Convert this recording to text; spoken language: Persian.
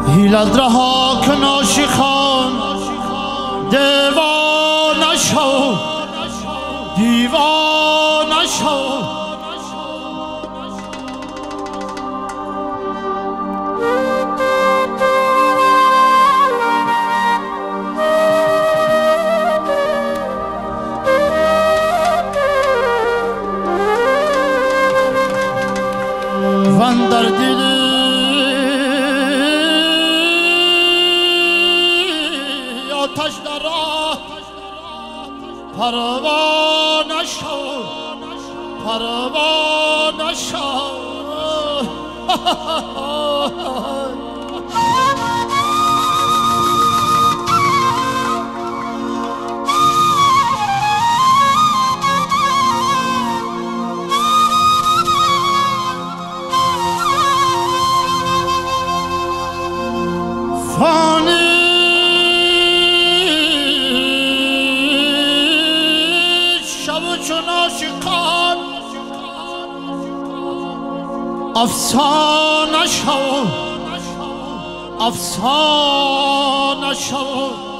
هیلت رها کن عاشقان دیوانه شو دیوانه شو وان در دل آتش در راه پروانه شو پروانه شو فانی شب چون عاشقان افسانه شو افسانه شو